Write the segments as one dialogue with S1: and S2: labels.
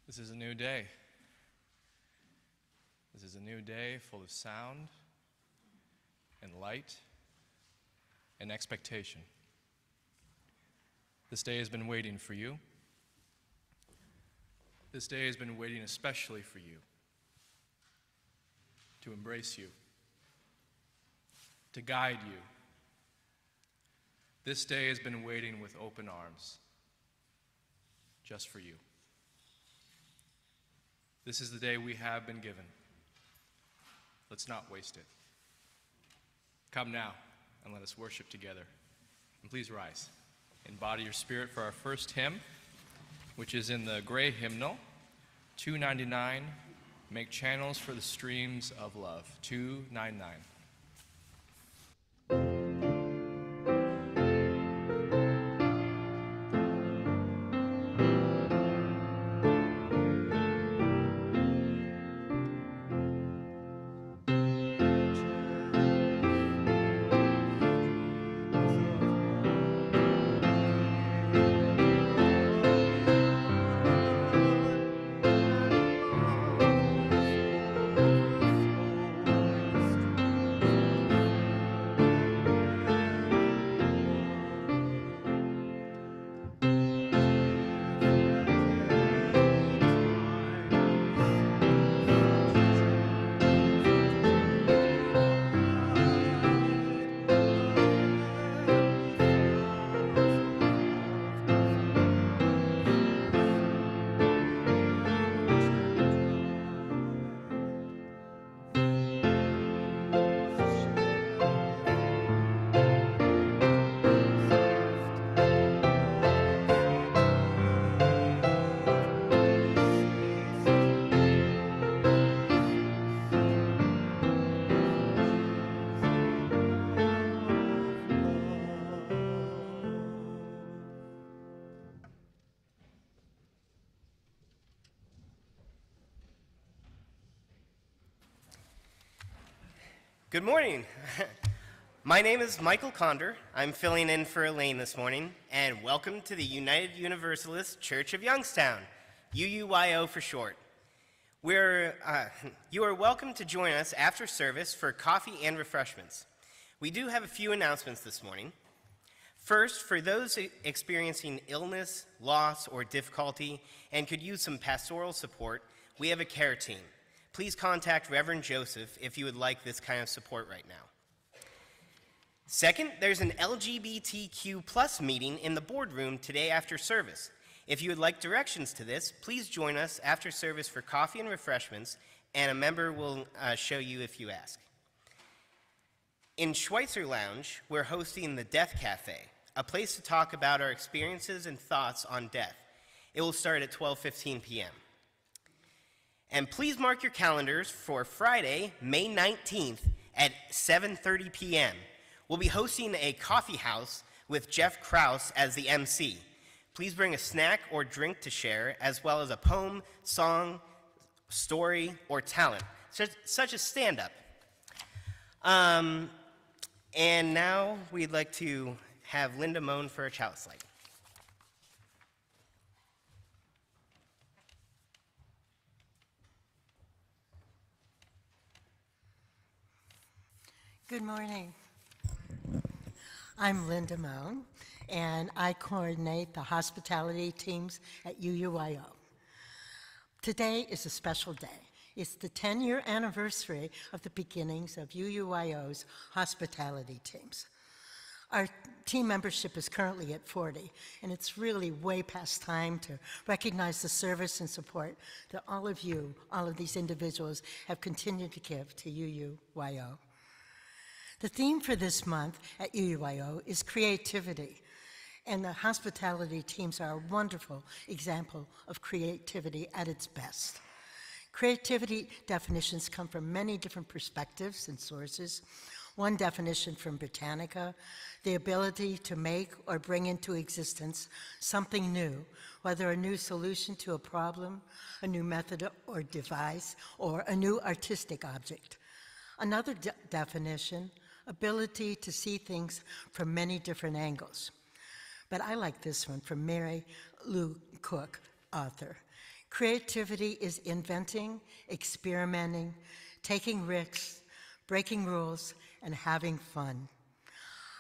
S1: This is a new day. This is a new day full of sound and light and expectation. This day has been waiting for you. This day has been waiting especially for you, to embrace you, to guide you. This day has been waiting with open arms, just for you. This is the day we have been given. Let's not waste it. Come now and let us worship together. And please rise. Embody your spirit for our first hymn, which is in the gray hymnal, 299, Make Channels for the Streams of Love, 299.
S2: Good morning. My name is Michael Condor. I'm filling in for Elaine this morning, and welcome to the United Universalist Church of Youngstown, UUYO for short. You are welcome to join us after service for coffee and refreshments. We do have a few announcements this morning. First, for those experiencing illness, loss, or difficulty and could use some pastoral support, we have a care team. Please contact Reverend Joseph if you would like this kind of support right now. Second, there's an LGBTQ plus meeting in the boardroom today after service. If you would like directions to this, please join us after service for coffee and refreshments, and a member will show you if you ask. In Schweitzer Lounge, we're hosting the Death Cafe, a place to talk about our experiences and thoughts on death. It will start at 12:15 p.m. And please mark your calendars for Friday, May 19th at 7:30 p.m. We'll be hosting a coffee house with Jeff Krause as the MC. Please bring a snack or drink to share, as well as a poem, song, story, or talent, such as stand-up. And now we'd like to have Linda Moan for a chalice light.
S3: Good morning. I'm Linda Moan, and I coordinate the hospitality teams at UUYO. Today is a special day. It's the 10-year anniversary of the beginnings of UUYO's hospitality teams. Our team membership is currently at 40, and it's really way past time to recognize the service and support that all of you, all of these individuals, have continued to give to UUYO. The theme for this month at UUYO is creativity, and the hospitality teams are a wonderful example of creativity at its best. Creativity definitions come from many different perspectives and sources. One definition from Britannica, the ability to make or bring into existence something new, whether a new solution to a problem, a new method or device, or a new artistic object. Another definition, ability to see things from many different angles. But I like this one from Mary Lou Cook, author. Creativity is inventing, experimenting, taking risks, breaking rules, and having fun.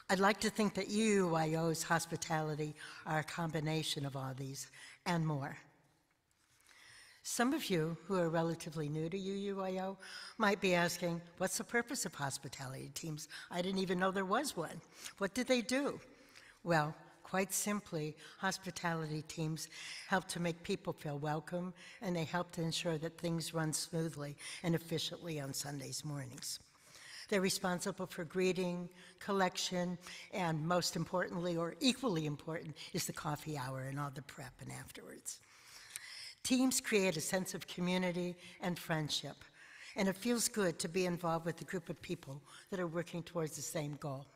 S3: I'd like to think that UUIO's hospitality are a combination of all these and more. Some of you who are relatively new to UUIO might be asking, what's the purpose of hospitality teams? I didn't even know there was one. What do they do? Well, quite simply, hospitality teams help to make people feel welcome, and they help to ensure that things run smoothly and efficiently on Sundays mornings. They're responsible for greeting, collection, and most importantly, or equally important, is the coffee hour and all the prep and afterwards. Teams create a sense of community and friendship, and it feels good to be involved with a group of people that are working towards the same goal.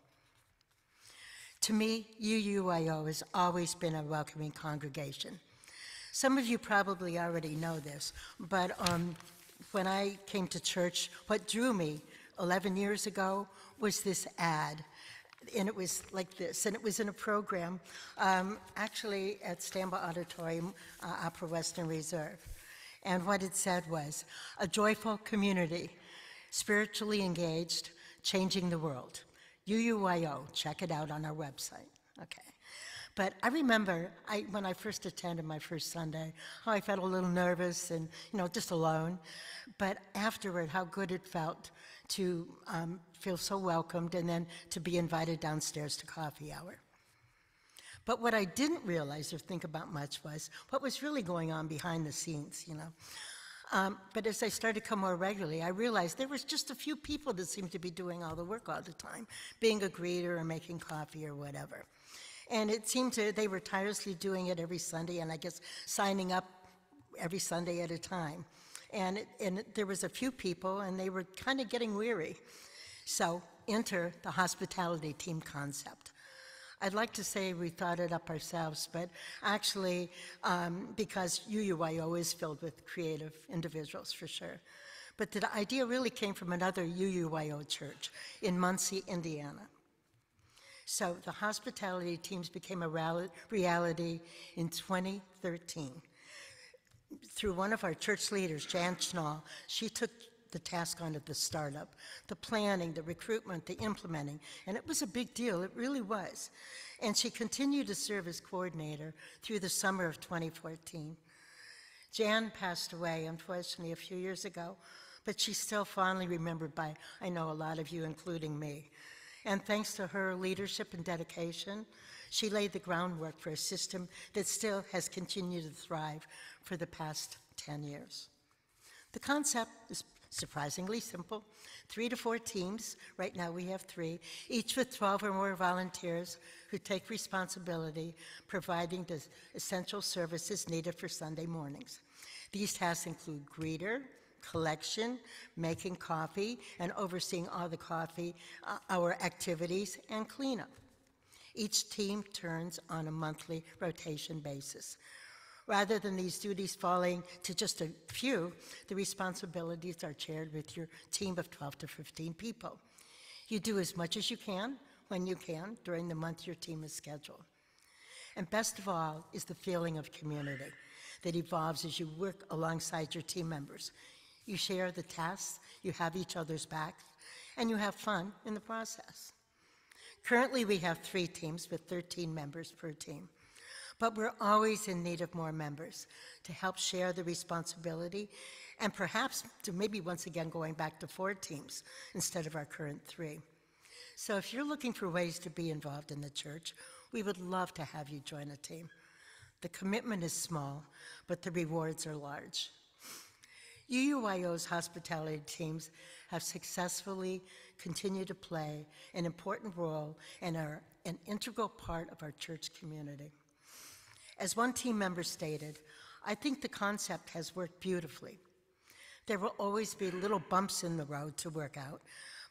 S3: To me, UUIO has always been a welcoming congregation. Some of you probably already know this, but when I came to church, what drew me 11 years ago was this ad, and it was like this, and it was in a program actually at Stambaugh Auditorium, Opera Western Reserve. And what it said was, a joyful community, spiritually engaged, changing the world. UUIO, check it out on our website. Okay. But I remember when I first attended my first Sunday, how I felt a little nervous and, just alone. But afterward, how good it felt to feel so welcomed and then to be invited downstairs to coffee hour. But what I didn't realize or think about much was what was really going on behind the scenes, But as I started to come more regularly, I realized there was just a few people that seemed to be doing all the work all the time, being a greeter or making coffee or whatever. And it seemed they were tirelessly doing it every Sunday, and I guess signing up every Sunday at a time. And there was a few people, and they were kind of getting weary. So enter the hospitality team concept. I'd like to say we thought it up ourselves, but actually, because UUIO is filled with creative individuals, for sure. But the idea really came from another UUIO church in Muncie, Indiana. So the hospitality teams became a reality in 2013. Through one of our church leaders, Jan Schnall, she took the task on of the startup, the planning, the recruitment, the implementing, and it was a big deal, it really was. And she continued to serve as coordinator through the summer of 2014. Jan passed away, unfortunately, a few years ago, but she's still fondly remembered by, I know, a lot of you, including me. And thanks to her leadership and dedication, she laid the groundwork for a system that still has continued to thrive for the past 10 years. The concept is surprisingly simple. 3 to 4 teams, right now we have 3, each with 12 or more volunteers who take responsibility providing the essential services needed for Sunday mornings. These tasks include greeter, collection, making coffee, and overseeing all the coffee hour activities and cleanup. Each team turns on a monthly rotation basis. Rather than these duties falling to just a few, the responsibilities are shared with your team of 12 to 15 people. You do as much as you can, when you can, during the month your team is scheduled. And best of all is the feeling of community that evolves as you work alongside your team members. You share the tasks, you have each other's backs, and you have fun in the process. Currently, we have 3 teams with 13 members per team. But we're always in need of more members to help share the responsibility and perhaps to maybe once again going back to 4 teams instead of our current 3. So if you're looking for ways to be involved in the church, we would love to have you join a team. The commitment is small, but the rewards are large. UUIO's hospitality teams have successfully continued to play an important role and are an integral part of our church community. As one team member stated, I think the concept has worked beautifully. There will always be little bumps in the road to work out,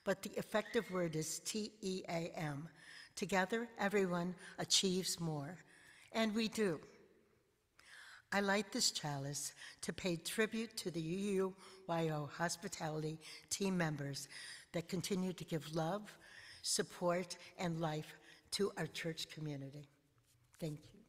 S3: but the effective word is TEAM. Together, everyone achieves more, and we do. I light this chalice to pay tribute to the UUIO hospitality team members that continue to give love, support, and life to our church community. Thank you.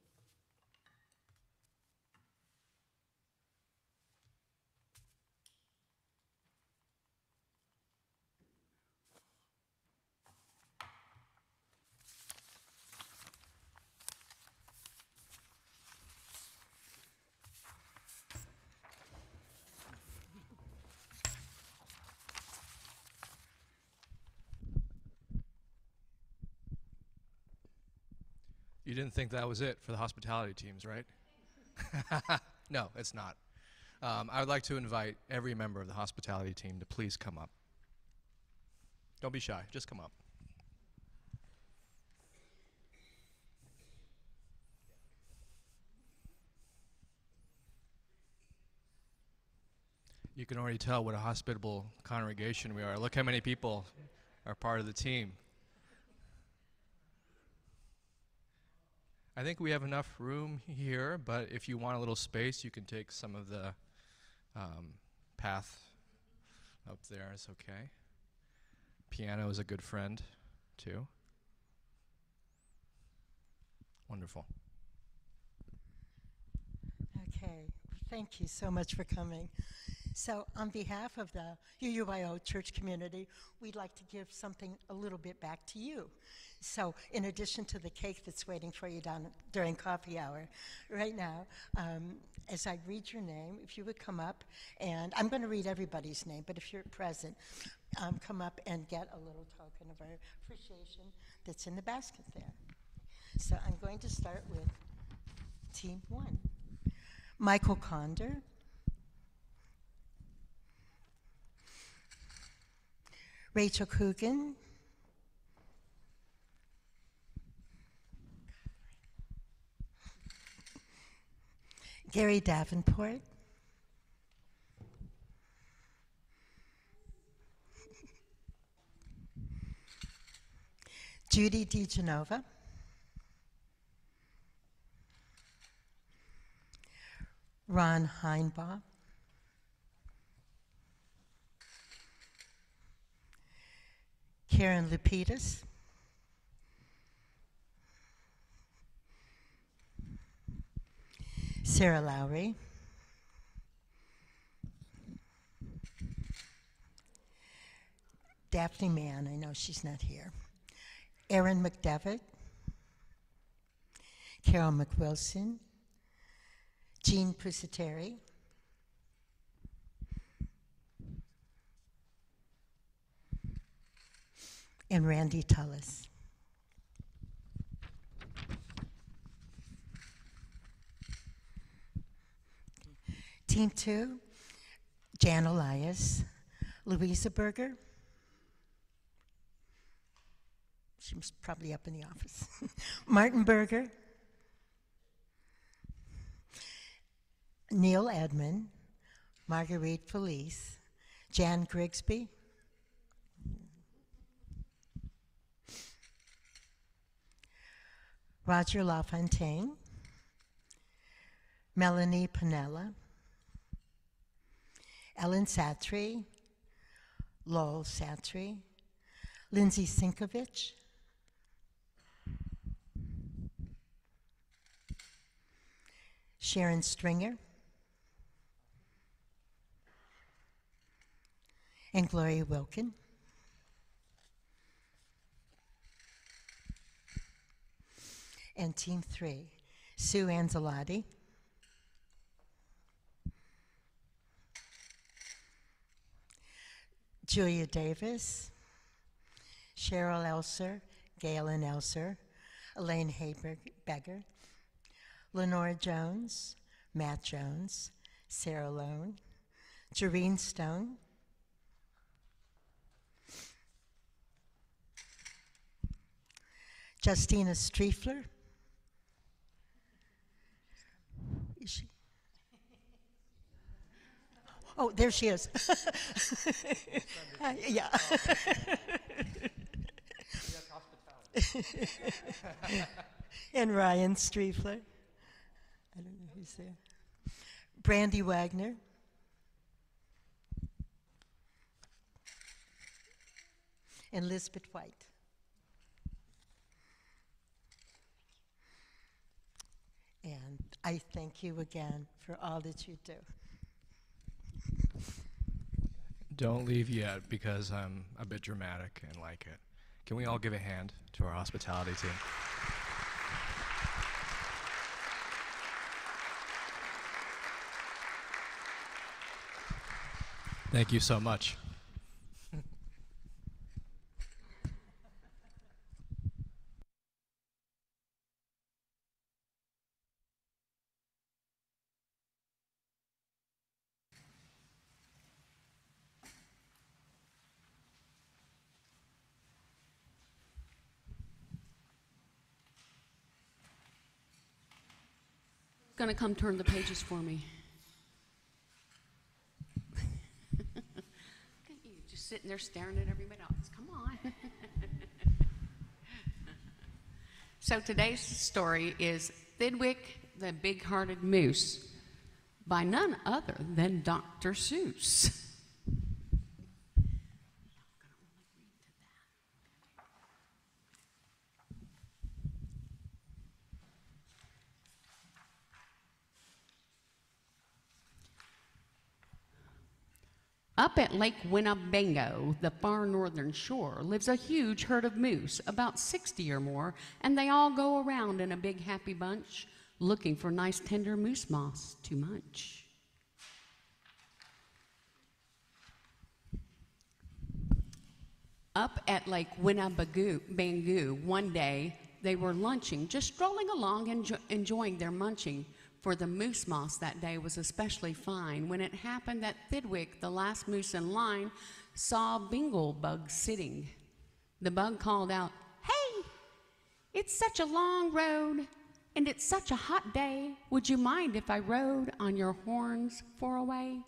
S1: You didn't think that was it for the hospitality teams, right? No, it's not. I would like to invite every member of the hospitality team to please come up. Don't be shy, just come up. You can already tell what a hospitable congregation we are. Look how many people are part of the team. I think we have enough room here, but if you want a little space, you can take some of the path up there. It's okay. Piano is a good friend, too. Wonderful.
S3: Okay, thank you so much for coming. So on behalf of the UUIO church community, we'd like to give something a little bit back to you. So in addition to the cake that's waiting for you down during coffee hour, right now, as I read your name, if you would come up, and I'm going to read everybody's name, but if you're present, come up and get a little token of our appreciation that's in the basket there. So I'm going to start with Team 1. Michael Condor. Rachel Coogan. Gary Davenport. Judy DeGenova. Ron Heinbaugh. Karen Lupitas. Sarah Lowry. Daphne Mann, I know she's not here. Erin McDevitt. Carol McWilson. Jean Pusateri. And Randy Tullis. Team 2, Jan Elias, Louisa Berger. She was probably up in the office. Martin Berger. Neil Edmond, Marguerite Felice, Jan Grigsby, Roger LaFontaine, Melanie Panella, Ellen Satry, Lowell Satry, Lindsay Sinkovich, Sharon Stringer, and Gloria Wilkin. And Team 3, Sue Anzalotti, Julia Davis, Cheryl Elser, Galen Elser, Elaine Hayberger, Lenora Jones, Matt Jones, Sarah Lone, Jareen Stone, Justina Striefler. Is she? Oh, there she is. Yeah. And Ryan Striefler. I don't know who's there. Brandy Wagner. And Lisbeth White. And I thank you again for all that you do.
S1: Don't leave yet because I'm a bit dramatic and like it. Can we all give a hand to our hospitality team? Thank you so much.
S4: going to come turn the pages for me? You just sitting there staring at everybody else. Come on. So today's story is Thidwick the Big-Hearted Moose by none other than Dr. Seuss. Up at Lake Winnebago, the far northern shore, lives a huge herd of moose, about 60 or more, and they all go around in a big happy bunch, looking for nice tender moose moss to munch. Up at Lake Winnebago, one day, they were lunching, just strolling along and enjoying their munching, for the moose moss that day was especially fine, when it happened that Thidwick, the last moose in line, saw a bingle bug sitting. The bug called out, "Hey, it's such a long road, and it's such a hot day. Would you mind if I rode on your horns for a way?"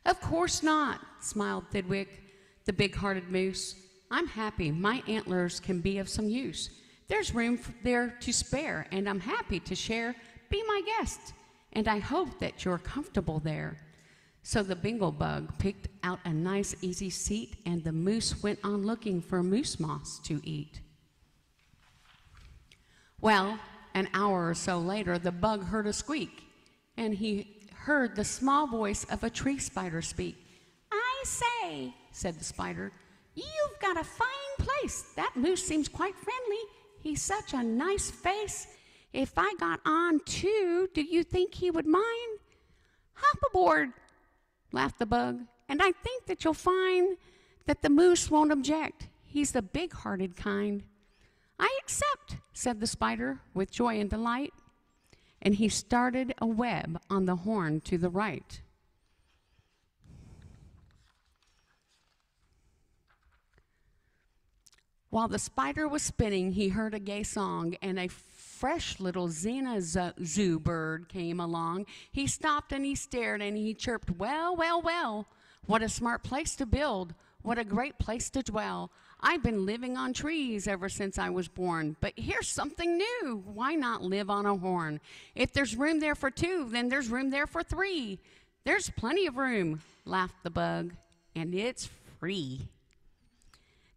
S4: "Of course not," smiled Thidwick, the big-hearted moose. "I'm happy. My antlers can be of some use. There's room there to spare, and I'm happy to share. Be my guest, and I hope that you're comfortable there." So the bingle bug picked out a nice easy seat, and the moose went on looking for moose moss to eat. Well, an hour or so later, the bug heard a squeak, and he heard the small voice of a tree spider speak. "I say," said the spider, "you've got a fine place. That moose seems quite friendly. He's such a nice face. If I got on too, do you think he would mind?" "Hop aboard," laughed the bug, "and I think that you'll find that the moose won't object. He's the big-hearted kind." "I accept," said the spider with joy and delight, and he started a web on the horn to the right. While the spider was spinning, he heard a gay song, and a fresh little Xena-zoo bird came along. He stopped and he stared and he chirped, "Well, well, well, what a smart place to build. What a great place to dwell. I've been living on trees ever since I was born, but here's something new. Why not live on a horn? If there's room there for two, then there's room there for three. There's plenty of room," laughed the bug, "and it's free."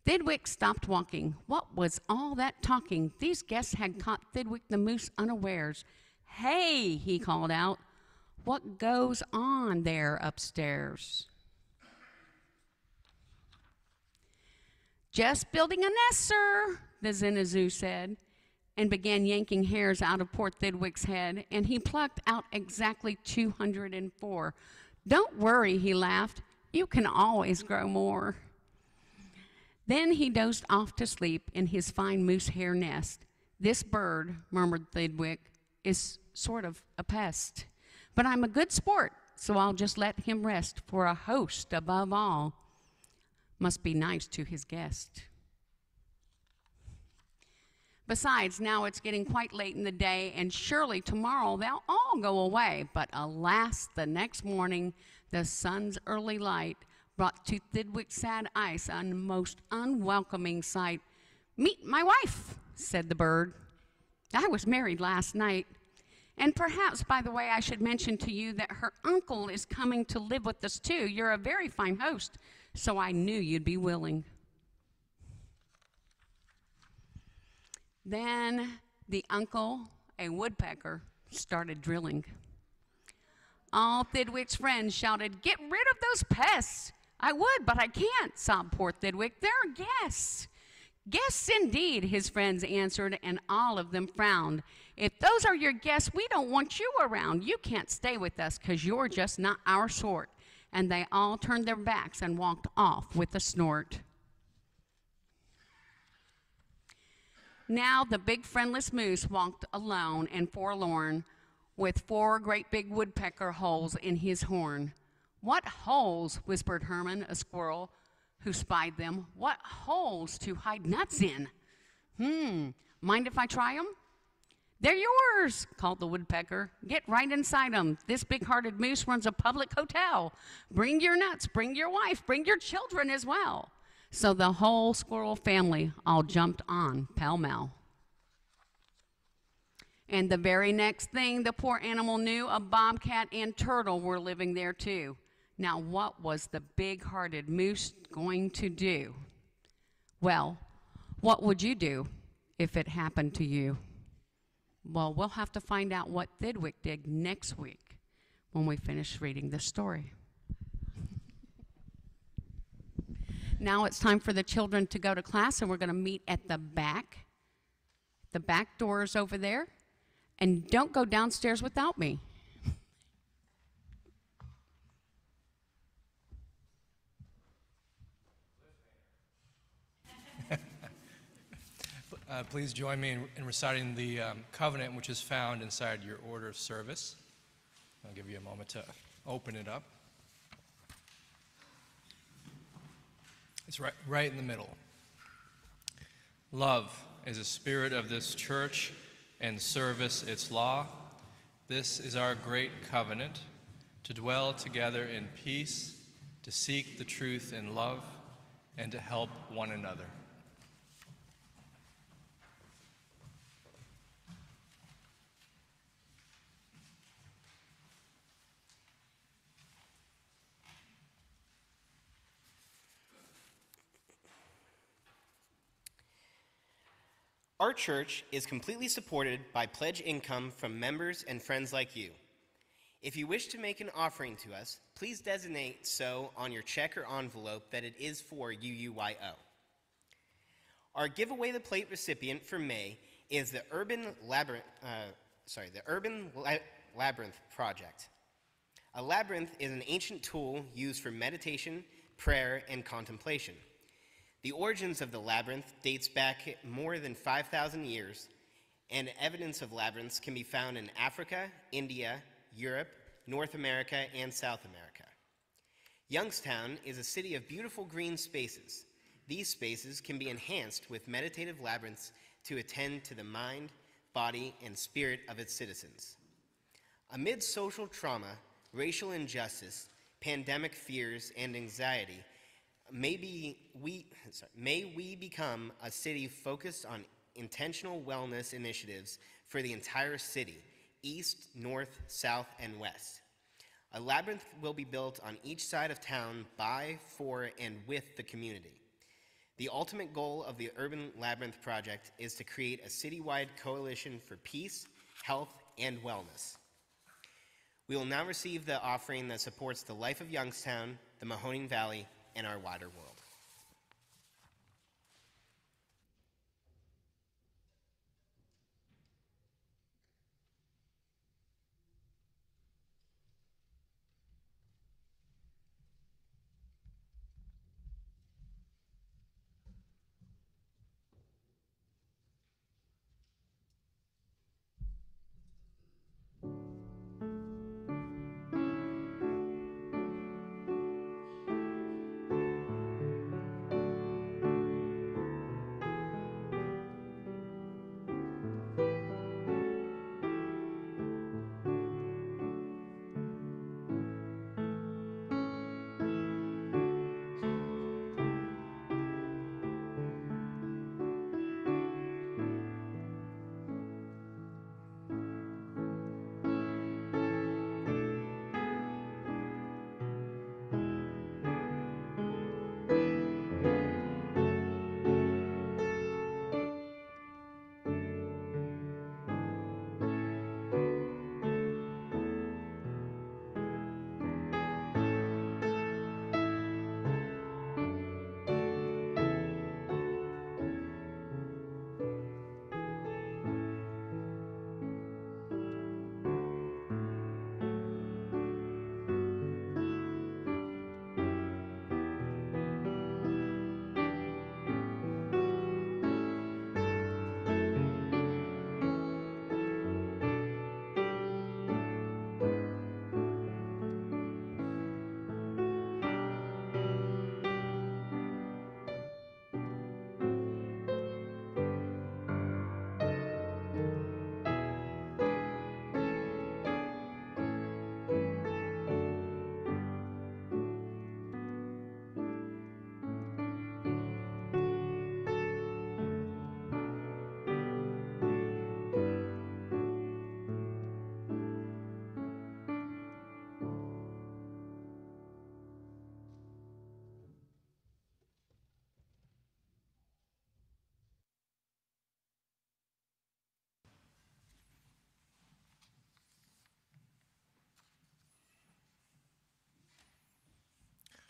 S4: Thidwick stopped walking. What was all that talking? These guests had caught Thidwick the moose unawares. "Hey," he called out, "what goes on there upstairs?" "Just building a nest, sir," the Xena-zoo said, and began yanking hairs out of poor Thidwick's head, and he plucked out exactly 204. "Don't worry," he laughed, "you can always grow more." Then he dozed off to sleep in his fine moose hair nest. "This bird," murmured Thidwick, "is sort of a pest. But I'm a good sport, so I'll just let him rest, for a host, above all, must be nice to his guest. Besides, now it's getting quite late in the day, and surely tomorrow they'll all go away." But alas, the next morning, the sun's early light brought to Thidwick's sad eyes a most unwelcoming sight. "Meet my wife," said the bird. "I was married last night. And perhaps, by the way, I should mention to you that her uncle is coming to live with us too. You're a very fine host, so I knew you'd be willing." Then the uncle, a woodpecker, started drilling. All Thidwick's friends shouted, "Get rid of those pests!" "I would, but I can't," sobbed poor Thidwick. "They're guests." "Guests indeed," his friends answered, and all of them frowned. "If those are your guests, we don't want you around. You can't stay with us because you're just not our sort." And they all turned their backs and walked off with a snort. Now the big friendless moose walked alone and forlorn, with 4 great big woodpecker holes in his horn. "What holes?" whispered Herman, a squirrel, who spied them. "What holes to hide nuts in? Mind if I try 'em?" "They're yours," called the woodpecker. "Get right inside them. This big-hearted moose runs a public hotel. Bring your nuts, bring your wife, bring your children as well." So the whole squirrel family all jumped on pell-mell. And the very next thing the poor animal knew, a bobcat and turtle were living there too. Now, what was the big-hearted moose going to do? Well, what would you do if it happened to you? Well, we'll have to find out what Thidwick did next week when we finish reading this story. Now it's time for the children to go to class, and we're going to meet at the back. The back door is over there. And don't go downstairs without me.
S1: Please join me in reciting the covenant which is found inside your order of service. I'll give you a moment to open it up. It's right in the middle. Love is the spirit of this church, and service its law. This is our great covenant, to dwell together in peace, to seek the truth in love, and to help one another.
S2: Our church is completely supported by pledge income from members and friends like you. If you wish to make an offering to us, please designate so on your check or envelope that it is for UUYO. Our Giveaway the Plate recipient for May is the Urban Labyrinth Project. A labyrinth is an ancient tool used for meditation, prayer, and contemplation. The origins of the labyrinth dates back more than 5,000 years, and evidence of labyrinths can be found in Africa, India, Europe, North America, and South America. Youngstown is a city of beautiful green spaces. These spaces can be enhanced with meditative labyrinths to attend to the mind, body, and spirit of its citizens. Amid social trauma, racial injustice, pandemic fears, and anxiety, may we become a city focused on intentional wellness initiatives for the entire city, east, north, south, and west. A labyrinth will be built on each side of town by, for, and with the community. The ultimate goal of the Urban Labyrinth Project is to create a citywide coalition for peace, health, and wellness. We will now receive the offering that supports the life of Youngstown, the Mahoning Valley, and our wider world.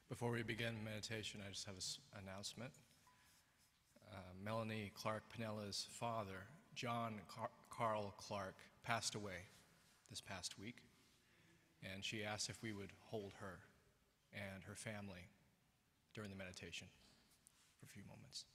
S1: Before we begin meditation, I just have an announcement. Melanie Clark Pinella's father, John Carl Clark, passed away this past week, and she asked if we would hold her and her family during the meditation for a few moments.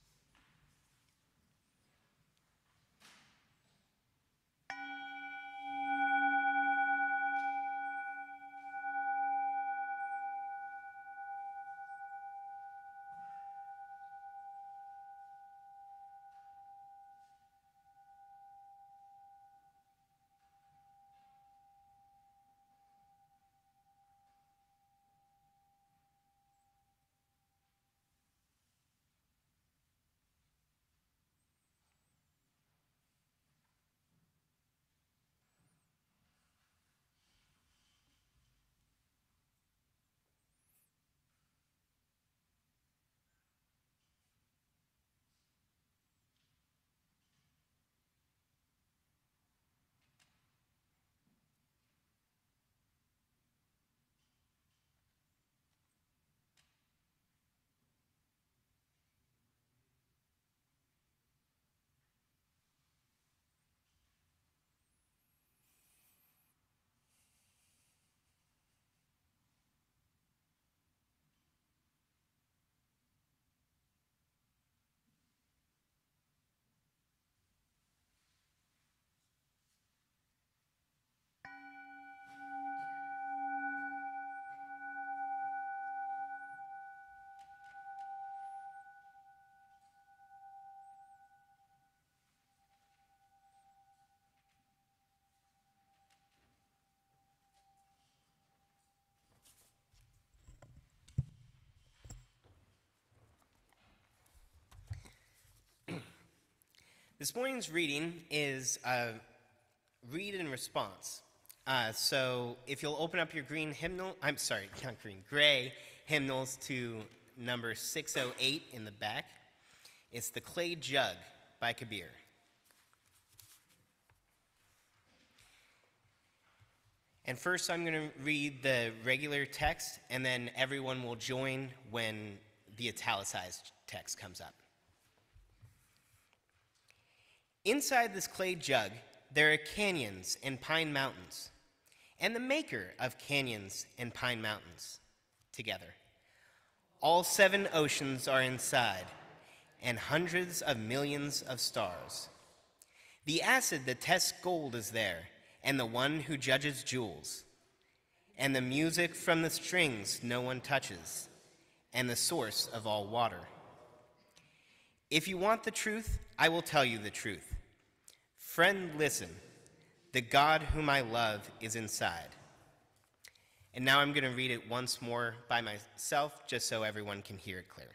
S2: This morning's reading is read and response. So if you'll open up your gray hymnals to number 608 in the back, it's The Clay Jug by Kabir. And first I'm going to read the regular text, and then everyone will join when the italicized text comes up. Inside this clay jug, there are canyons and pine mountains, and the maker of canyons and pine mountains together. All 7 oceans are inside, and hundreds of millions of stars. The acid that tests gold is there, and the one who judges jewels. And the music from the strings no one touches, and the source of all water. If you want the truth, I will tell you the truth. Friend, listen. The God whom I love is inside. And now I'm going to read it once more by myself, just so everyone can hear it clear.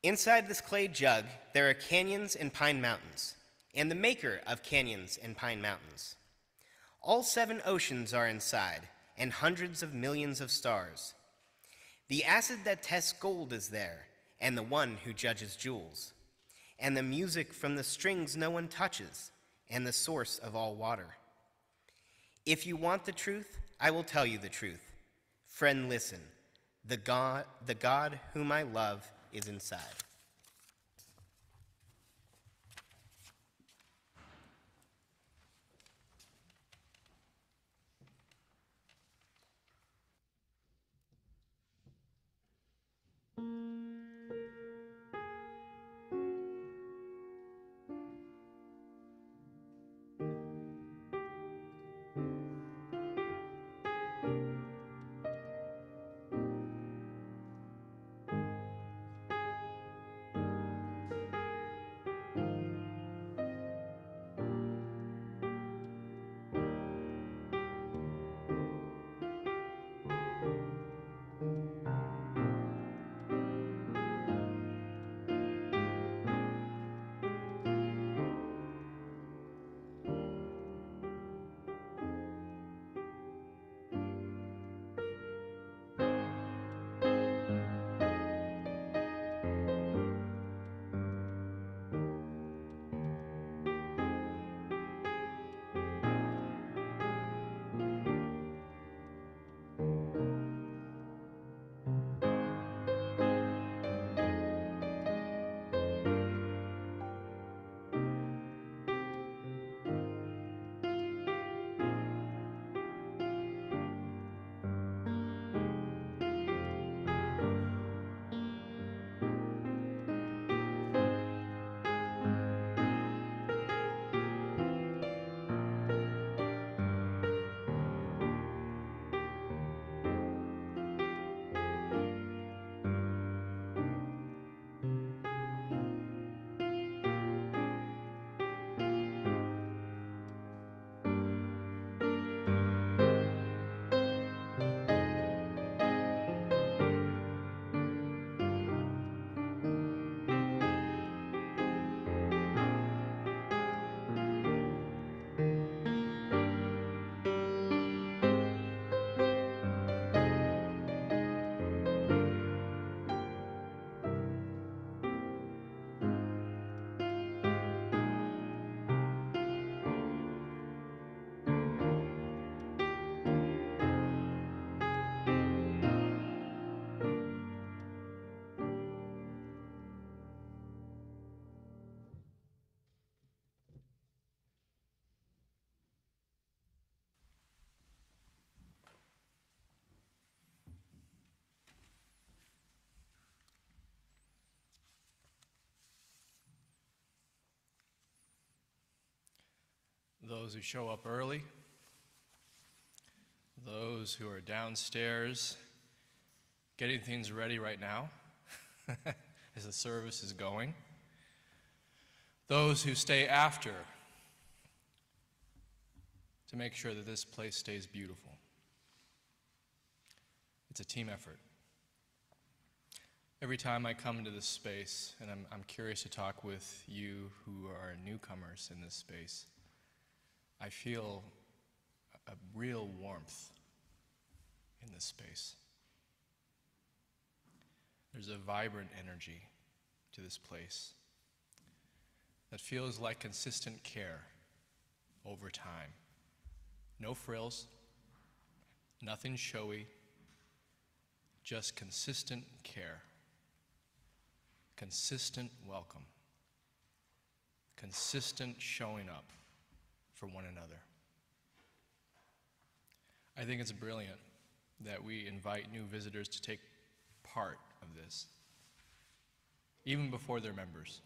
S2: Inside this clay jug, there are canyons and pine mountains, and the maker of canyons and pine mountains. All 7 oceans are inside, and hundreds of millions of stars. The acid that tests gold is there, and the one who judges jewels. And the music from the strings no one touches, and the source of all water. If you want the truth, I will tell you the truth. Friend, listen. The God whom I love is inside.
S1: those who show up early, those who are downstairs getting things ready right now as the service is going, those who stay after to make sure that this place stays beautiful. It's a team effort. Every time I come into this space, and I'm curious to talk with you who are newcomers in this space, I feel a real warmth in this space. There's a vibrant energy to this place that feels like consistent care over time. No frills, nothing showy, just consistent care, consistent welcome, consistent showing up for one another. I think it's brilliant that we invite new visitors to take part of this, even before they're members.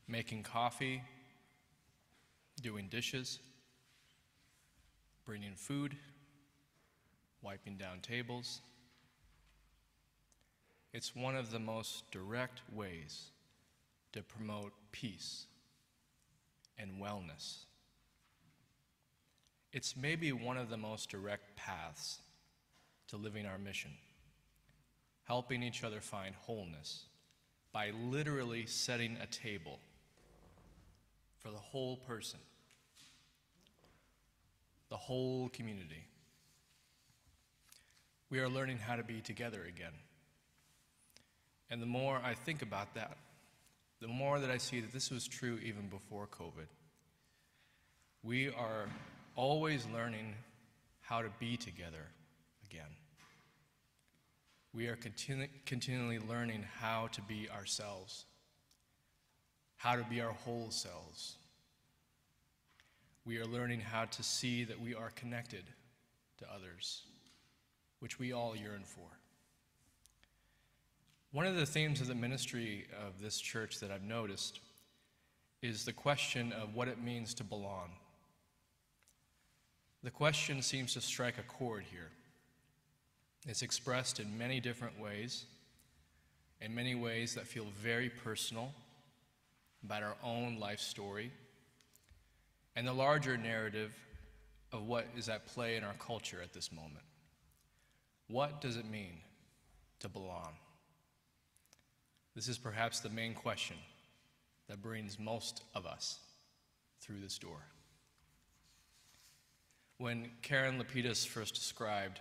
S1: Making coffee, doing dishes, bringing food, wiping down tables. It's one of the most direct ways to promote peace and wellness. It's maybe one of the most direct paths to living our mission, helping each other find wholeness by literally setting a table for the whole person, the whole community. We are learning how to be together again. And the more I think about that, the more that I see that this was true even before COVID. We are always learning how to be together again. We are continually learning how to be ourselves, how to be our whole selves. We are learning how to see that we are connected to others, which we all yearn for. One of the themes of the ministry of this church that I've noticed is the question of what it means to belong. The question seems to strike a chord here. It's expressed in many different ways, in many ways that feel very personal about our own life story, and the larger narrative of what is at play in our culture at this moment. What does it mean to belong? This is perhaps the main question that brings most of us through this door. When Karen Lapidus first described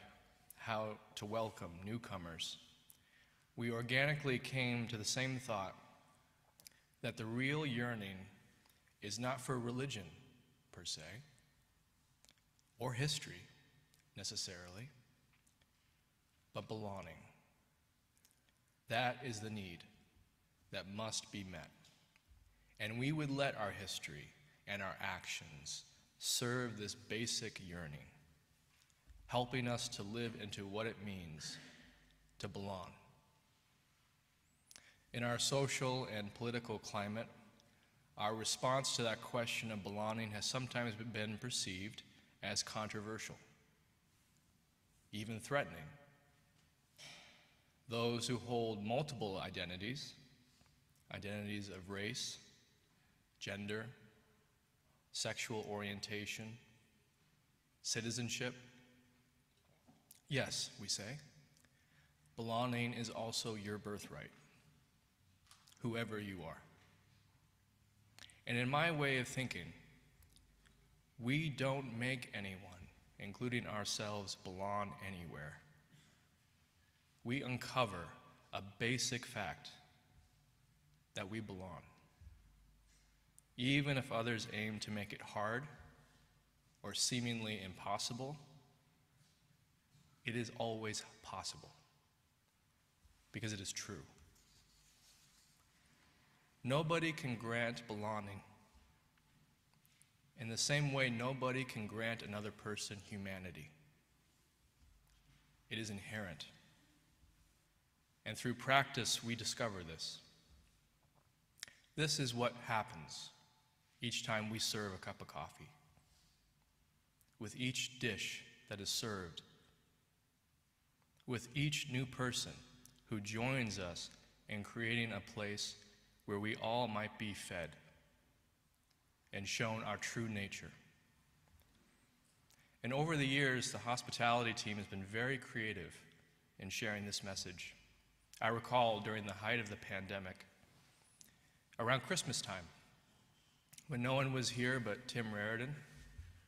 S1: how to welcome newcomers, we organically came to the same thought that the real yearning is not for religion per se, or history necessarily, but belonging. That is the need that must be met. And we would let our history and our actions serve this basic yearning, helping us to live into what it means to belong. In our social and political climate, our response to that question of belonging has sometimes been perceived as controversial, even threatening. Those who hold multiple identities, identities of race, gender, sexual orientation, citizenship. Yes, we say, belonging is also your birthright, whoever you are. And in my way of thinking, we don't make anyone, including ourselves, belong anywhere. We uncover a basic fact that we belong. Even if others aim to make it hard or seemingly impossible, it is always possible because it is true. Nobody can grant belonging. In the same way, nobody can grant another person humanity. It is inherent. And through practice, we discover this. This is what happens each time we serve a cup of coffee, with each dish that is served, with each new person who joins us in creating a place where we all might be fed and shown our true nature. And over the years, the hospitality team has been very creative in sharing this message. I recall during the height of the pandemic, around Christmas time, when no one was here but Tim Raridan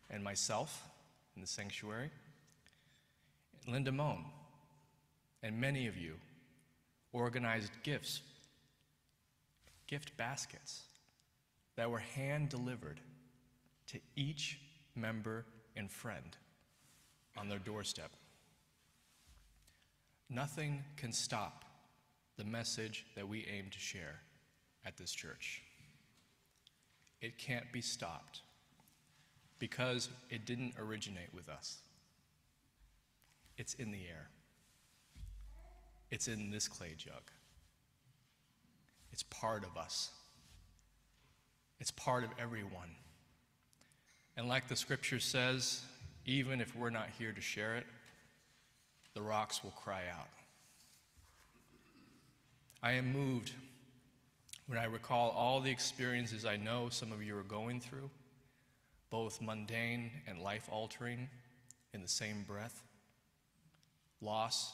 S1: and myself in the sanctuary, Linda Moan, and many of you organized gifts, gift baskets that were hand-delivered to each member and friend on their doorstep. Nothing can stop the message that we aim to share at this church. It can't be stopped because it didn't originate with us. It's in the air. It's in this clay jug. It's part of us. It's part of everyone. And like the scripture says, even if we're not here to share it, the rocks will cry out. I am moved when I recall all the experiences I know some of you are going through, both mundane and life-altering in the same breath. Loss,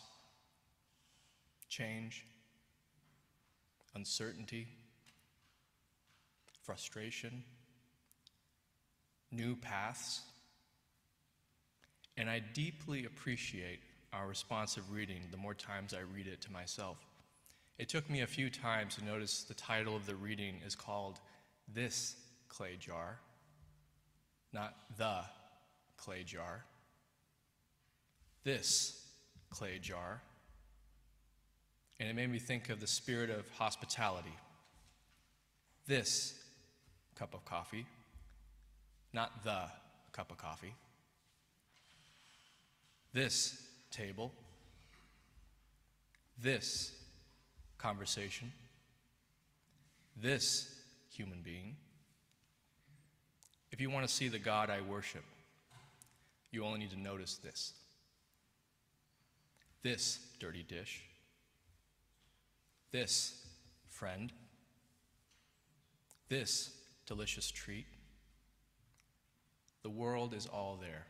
S1: change, uncertainty, frustration, new paths. And I deeply appreciate our responsive reading the more times I read it to myself. It took me a few times to notice the title of the reading is called This Clay Jar, not The Clay Jar. This clay jar. And it made me think of the spirit of hospitality. This cup of coffee, not the cup of coffee. This table, this conversation, this human being. If you want to see the God I worship, you only need to notice this. This dirty dish, this friend, this delicious treat. The world is all there,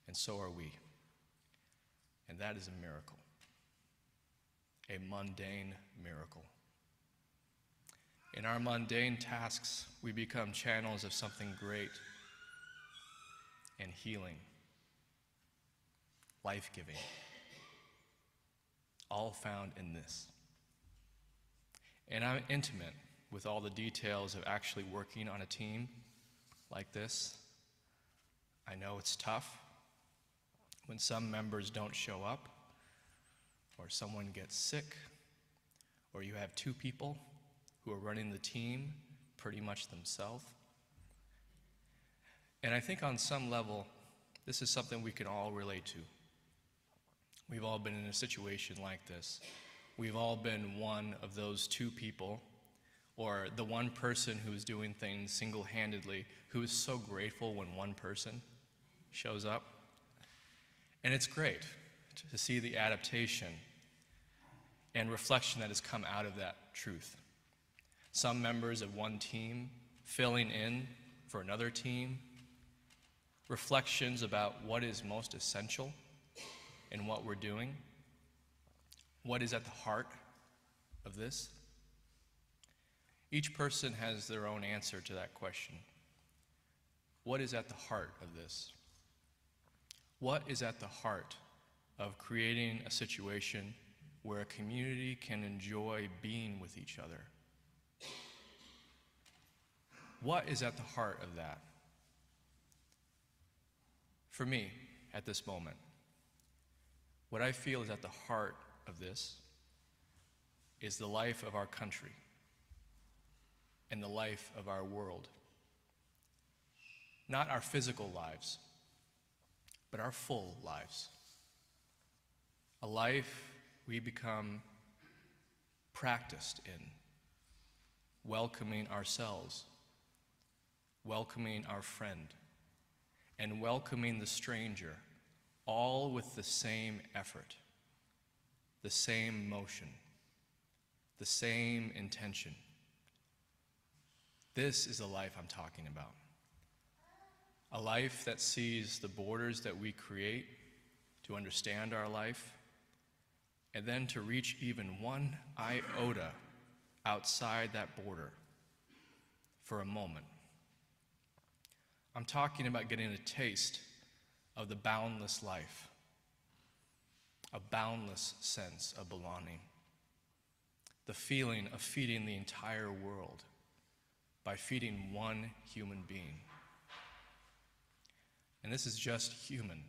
S1: and so are we. And that is a miracle, a mundane miracle. In our mundane tasks, we become channels of something great and healing, life-giving, all found in this. And I'm intimate with all the details of actually working on a team like this. I know it's tough when some members don't show up, or someone gets sick, or you have two people who are running the team pretty much themselves. And I think on some level, this is something we can all relate to. We've all been in a situation like this. We've all been one of those two people, or the one person who's doing things single-handedly, who is so grateful when one person shows up. And it's great to see the adaptation and reflection that has come out of that truth. Some members of one team filling in for another team, reflections about what is most essential in what we're doing, what is at the heart of this. Each person has their own answer to that question. What is at the heart of this? What is at the heart of creating a situation where a community can enjoy being with each other? What is at the heart of that? For me, at this moment, what I feel is at the heart of this is the life of our country and the life of our world. Not our physical lives, but our full lives. A life we become practiced in, welcoming ourselves welcoming our friend, and welcoming the stranger, all with the same effort, the same motion, the same intention. This is the life I'm talking about. A life that sees the borders that we create to understand our life, and then to reach even one iota outside that border for a moment. I'm talking about getting a taste of the boundless life, a boundless sense of belonging, the feeling of feeding the entire world by feeding one human being. And this is just human,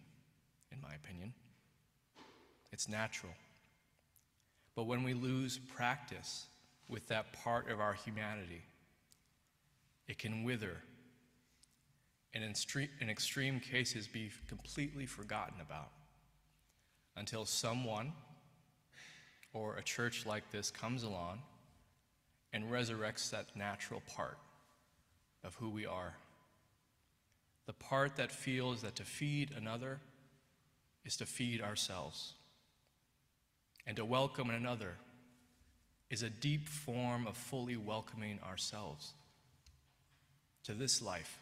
S1: in my opinion. It's natural. But when we lose practice with that part of our humanity, it can wither and in extreme cases be completely forgotten about until someone or a church like this comes along and resurrects that natural part of who we are. The part that feels that to feed another is to feed ourselves. And to welcome another is a deep form of fully welcoming ourselves to this life,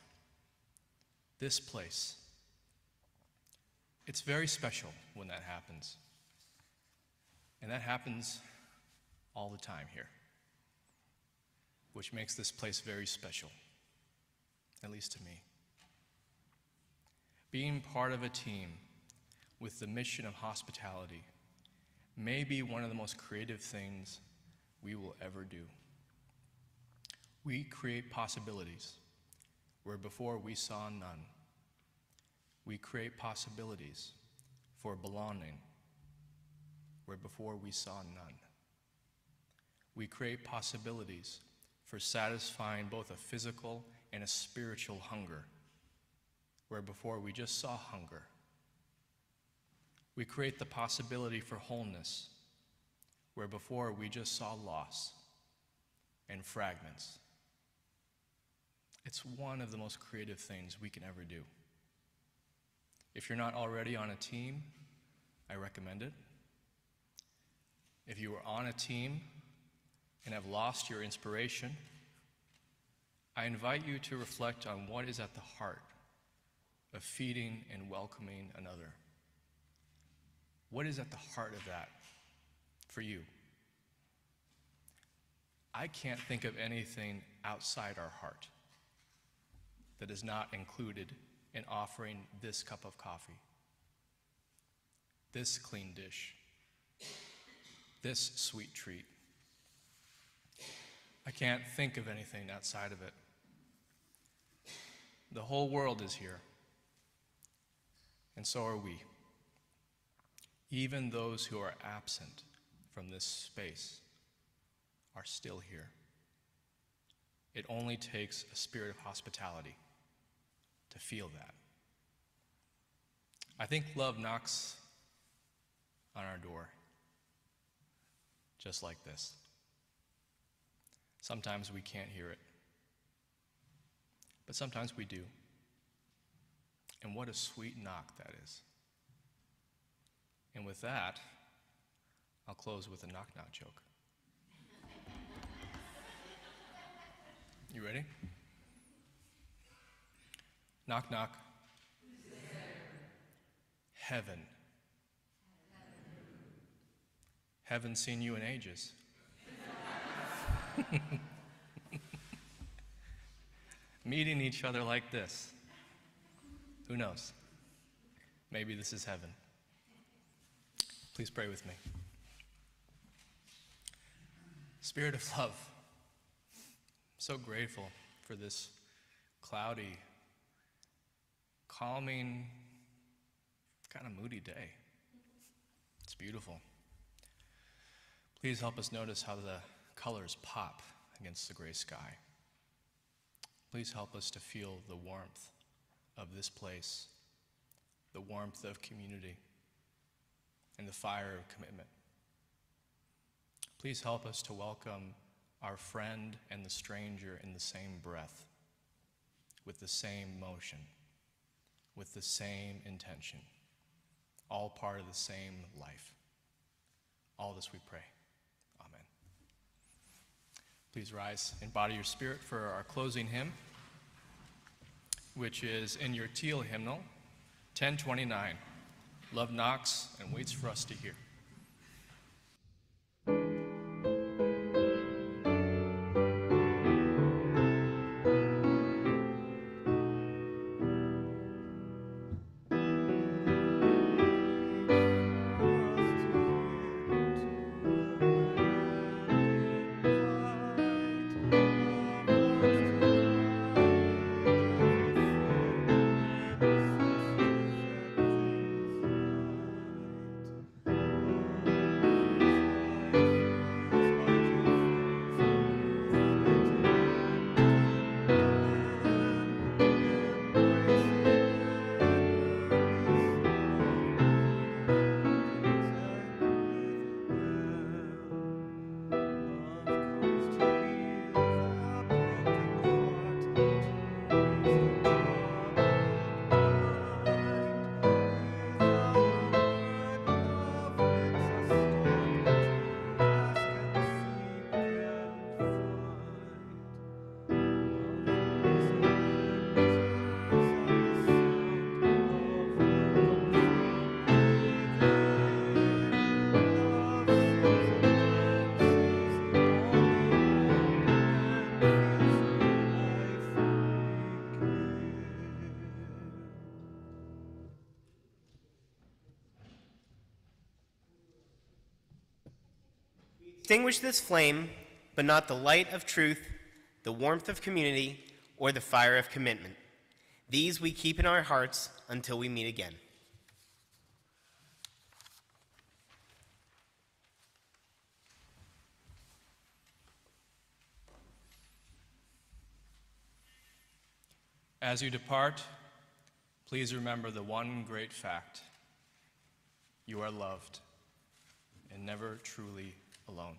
S1: this place. It's very special when that happens. And that happens all the time here, which makes this place very special, at least to me. Being part of a team with the mission of hospitality may be one of the most creative things we will ever do. We create possibilities where before we saw none. We create possibilities for belonging where before we saw none. We create possibilities for satisfying both a physical and a spiritual hunger where before we just saw hunger. We create the possibility for wholeness where before we just saw loss and fragments. It's one of the most creative things we can ever do. If you're not already on a team, I recommend it. If you are on a team and have lost your inspiration, I invite you to reflect on what is at the heart of feeding and welcoming another. What is at the heart of that for you? I can't think of anything outside our heart that is not included in offering this cup of coffee, this clean dish, this sweet treat. I can't think of anything outside of it. The whole world is here, and so are we. Even those who are absent from this space are still here. It only takes a spirit of hospitality to feel that. I think love knocks on our door, just like this. Sometimes we can't hear it, but sometimes we do. And what a sweet knock that is. And with that, I'll close with a knock-knock joke. You ready? Knock, knock. Heaven. Haven't seen you in ages. Meeting each other like this. Who knows? Maybe this is heaven. Please pray with me. Spirit of love, I'm so grateful for this cloudy, calming, kind of moody day. It's beautiful. Please help us notice how the colors pop against the gray sky. Please help us to feel the warmth of this place, the warmth of community, and the fire of commitment. Please help us to welcome our friend and the stranger in the same breath, with the same motion, with the same intention, all part of the same life. All this we pray. Amen. Please rise in body or spirit for our closing hymn, which is in your teal hymnal, 1029. Love knocks and waits for us to hear.
S2: Extinguish this flame, but not the light of truth, the warmth of community, or the fire of commitment. These we keep in our hearts until we meet again.
S1: As you depart, please remember the one great fact: you are loved and never truly alone.